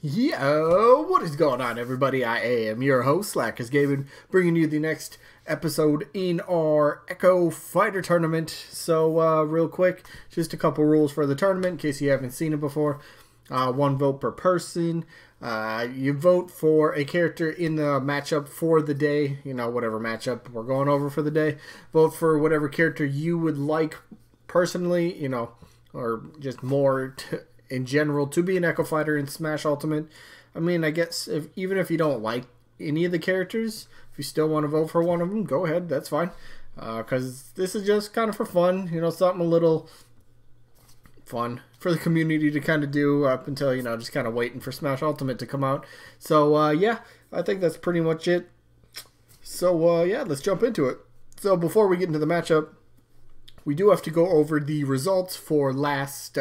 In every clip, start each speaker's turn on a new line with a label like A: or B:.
A: Yo, what is going on, everybody? I am your host, Slackerz Gaming, bringing you the next episode in our Echo Fighter tournament. So, real quick, just a couple rules for the tournament in case you haven't seen it before. 1 vote per person. You vote for a character in the matchup for the day, whatever matchup we're going over for the day. Vote for whatever character you would like personally, or just more in general to be an Echo Fighter in Smash Ultimate. I mean, I guess even if you don't like any of the characters, if you still want to vote for one of them, go ahead, that's fine. Because this is just kind of for fun, something a little fun for the community to kind of do up until, just kind of waiting for Smash Ultimate to come out. So, yeah, I think that's pretty much it. So, yeah, let's jump into it. So, before we get into the matchup, we do have to go over the results for last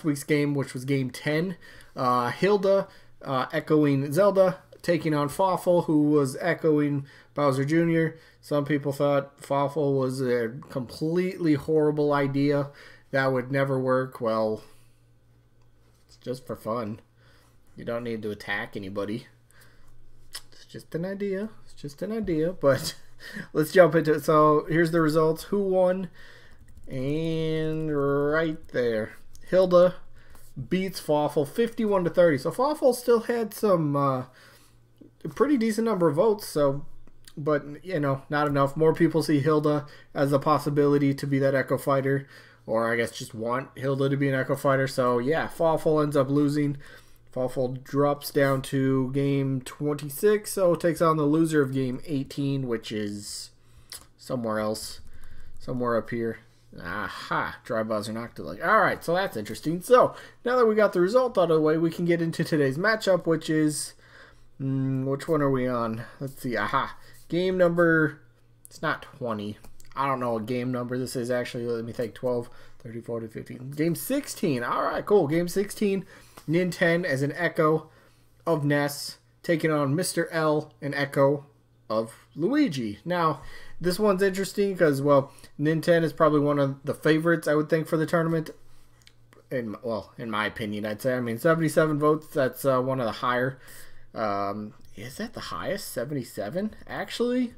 A: week's game, which was Game 10. Hilda echoing Zelda, taking on Fawful, who was echoing Bowser Jr. Some people thought Fawful was a completely horrible idea. That would never work. Well, it's just for fun. You don't need to attack anybody. It's just an idea. It's just an idea, but let's jump into it. So here's the results. Who won? And right there, Hilda beats Fawful 51-30. So Fawful still had some a pretty decent number of votes. So, but not enough. More people see Hilda as a possibility to be that Echo Fighter, or I guess just want Hilda to be an Echo Fighter. So yeah, Fawful ends up losing. Fawful drops down to Game 26, so takes on the loser of Game 18, which is somewhere else. Somewhere up here. Aha, Dry Bowser Noctilike. Alright, so that's interesting. So, now that we got the result out of the way, we can get into today's matchup, which is... which one are we on? Let's see. Aha. Game number... It's not 20. I don't know what game number this is, actually. Let me think. 12, 30, 40, 15. Game 16. Alright, cool. Game 16. Ninten as an Echo of Ness, taking on Mr.L, an Echo of Luigi. Now, this one's interesting because, well, Ninten is probably one of the favorites, I would think, for the tournament. In my opinion, I'd say. I mean, 77 votes, that's one of the higher. Is that the highest? 77? Actually,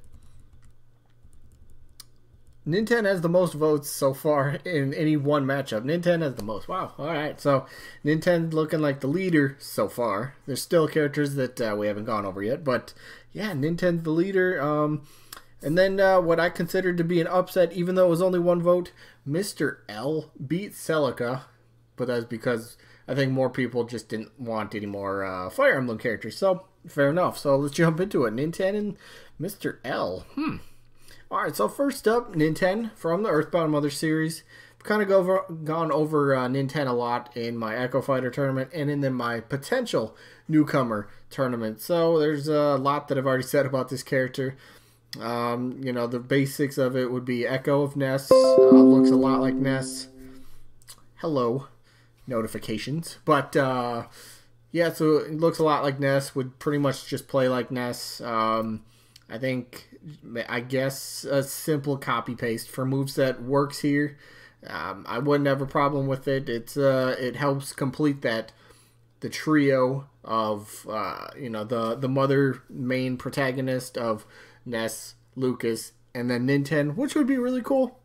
A: Ninten has the most votes so far in any one matchup. Ninten has the most. Wow. All right. So Ninten looking like the leader so far. There's still characters that we haven't gone over yet. But yeah, Ninten's the leader. And then what I considered to be an upset, even though it was only 1 vote, Mr.L beat Celica. But that's because I think more people just didn't want any more Fire Emblem characters. So fair enough. So let's jump into it. Ninten and Mr.L. Alright, so first up, Ninten from the Earthbound Mother series. I've kind of gone over Ninten a lot in my Echo Fighter tournament and in my potential newcomer tournament. So there's a lot that I've already said about this character. The basics of it would be Echo of Ness. Looks a lot like Ness. Hello, notifications. But, yeah, so it looks a lot like Ness. Would pretty much just play like Ness. I guess a simple copy paste for moveset works here. I wouldn't have a problem with it. It helps complete the trio of the mother main protagonist of Ness, Lucas, and then Ninten, which would be really cool.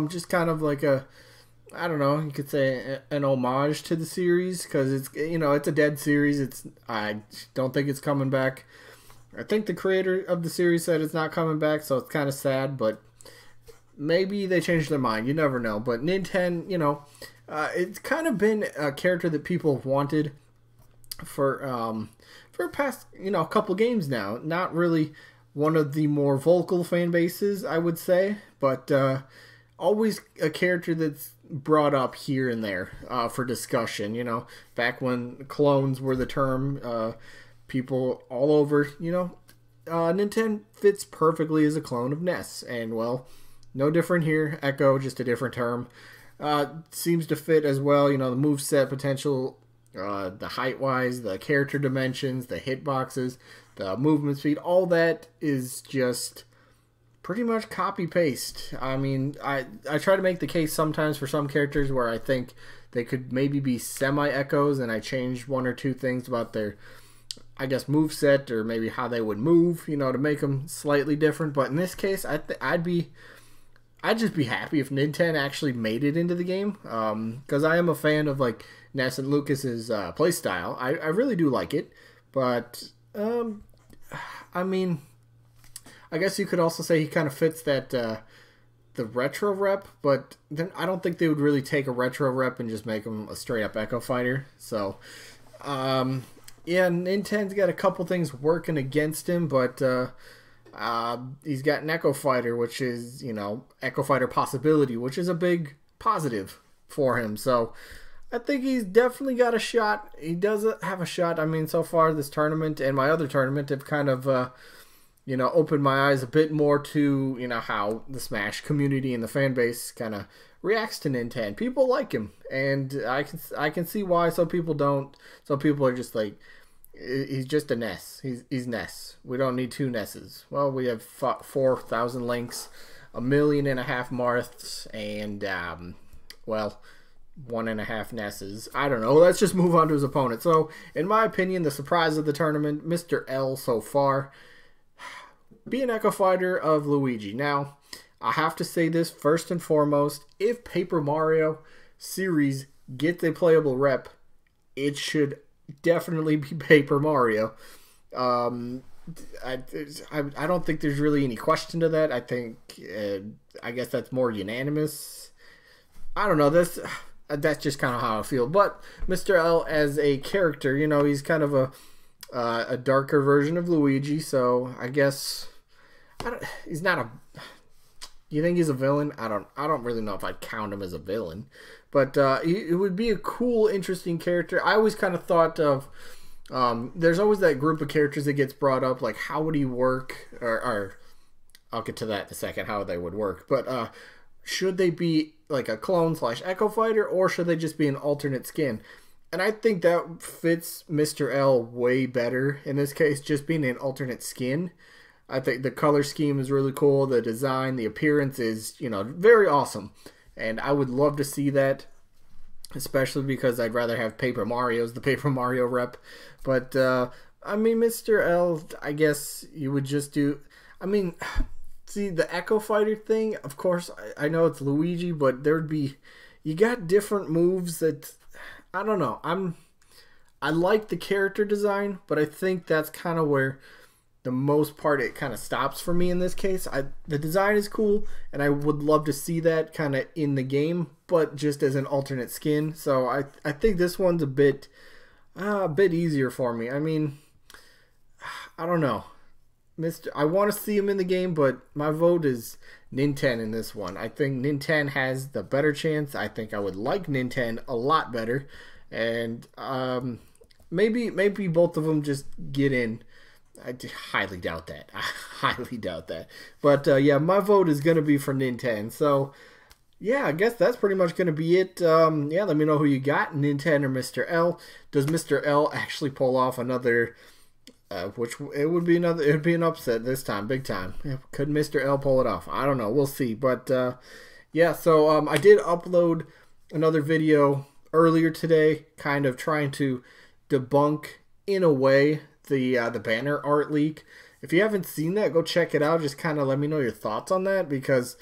A: Just kind of like I don't know, you could say an homage to the series, because it's a dead series. I don't think it's coming back. I think the creator of the series said it's not coming back, so it's kind of sad, but maybe they changed their mind. You never know. But Ninten, it's kind of been a character that people have wanted for past, couple games now. Not really one of the more vocal fan bases, I would say, but always a character that's brought up here and there for discussion, back when clones were the term. People all over, Ninten fits perfectly as a clone of Ness, and well, no different here. Echo, just a different term. Seems to fit as well, the moveset potential, the height-wise, the character dimensions, the hitboxes, the movement speed, all that is just pretty much copy-paste. I mean, I try to make the case sometimes for some characters where I think they could maybe be semi-echoes, and I changed one or two things about their, I guess, move set, or maybe how they would move, you know, to make them slightly different. But in this case, I'd just be happy if Ninten actually made it into the game, because I am a fan of like Ness and Lucas's play style. I really do like it, but I mean, I guess you could also say he kind of fits that the retro rep, but then I don't think they would really take a retro rep and just make him a straight up Echo Fighter. So yeah, Ninten's got a couple things working against him, but he's got an Echo Fighter, which is, you know, Echo Fighter possibility, which is a big positive for him. So I think he's definitely got a shot. He does have a shot. I mean, so far this tournament and my other tournament have kind of, you know, opened my eyes a bit more to, you know, how the Smash community and the fan base kind of reacts to Ninten. People like him, and I can see why some people don't. Some people are just like, he's just a Ness. He's Ness. We don't need two Nesses. Well, we have 4,000 links, 1.5 million Marths, and well, 1.5 Nesses. I don't know. Let's just move on to his opponent. So, in my opinion, the surprise of the tournament, Mr.L so far, be an Echo Fighter of Luigi. Now, I have to say this first and foremost: if Paper Mario series gets a playable rep, it should definitely be Paper Mario. I don't think there's really any question to that. I think I guess that's more unanimous. I don't know. That's just kind of how I feel. But Mr.L as a character, you know, he's kind of a darker version of Luigi. So I guess he's not a. You think he's a villain? I don't really know if I'd count him as a villain, but it would be a cool, interesting character. I always kind of thought of. There's always that group of characters that gets brought up, like how would he work, or I'll get to that in a second, how they would work. But should they be like a clone / Echo Fighter, or should they just be an alternate skin? And I think that fits Mr.L way better in this case, just being an alternate skin. I think the color scheme is really cool. The design, the appearance is, you know, very awesome. And I would love to see that, especially because I'd rather have Paper Mario's the Paper Mario rep. But, I mean, Mr.L, I guess you would just do... I mean, see, the Echo Fighter thing, of course, I know it's Luigi, but there'd be... You got different moves that... I don't know. I like the character design, but I think that's kind of where... the most part it kind of stops for me in this case. The design is cool, and I would love to see that kind of in the game, but just as an alternate skin. So I think this one's a bit easier for me. I mean, I don't know. I want to see him in the game, but my vote is Ninten in this one. I think Ninten has the better chance. I think I would like Ninten a lot better, and maybe both of them just get in. I highly doubt that. I highly doubt that. But yeah, my vote is going to be for Ninten. So yeah, I guess that's pretty much going to be it. Yeah, let me know who you got, Ninten or Mr.L. Does Mr.L actually pull off another? Which it would be another. It would be an upset this time, big time. Yeah, could Mr.L pull it off? I don't know. We'll see. But yeah, so I did upload another video earlier today, kind of trying to debunk in a way the banner art leak. If you haven't seen that, go check it out. Just kind of let me know your thoughts on that, because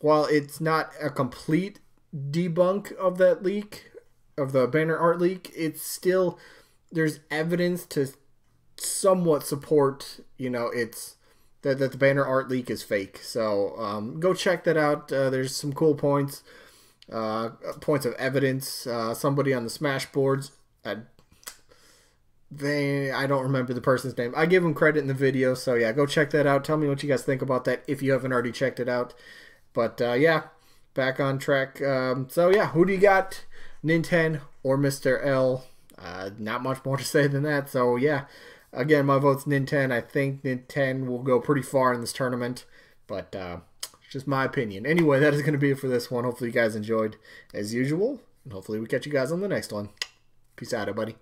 A: while it's not a complete debunk of that leak, of the banner art leak, it's still, there's evidence to somewhat support, you know, it's that the banner art leak is fake. So go check that out. There's some cool points of evidence. Somebody on the Smash boards, I don't remember the person's name. I give them credit in the video, so yeah, go check that out. Tell me what you guys think about that if you haven't already checked it out. But yeah, back on track. So yeah, who do you got? Ninten or Mr.L? Not much more to say than that. So yeah, again, my vote's Ninten. I think Ninten will go pretty far in this tournament, but it's just my opinion. Anyway, that is going to be it for this one. Hopefully you guys enjoyed as usual, and hopefully we catch you guys on the next one. Peace out, everybody.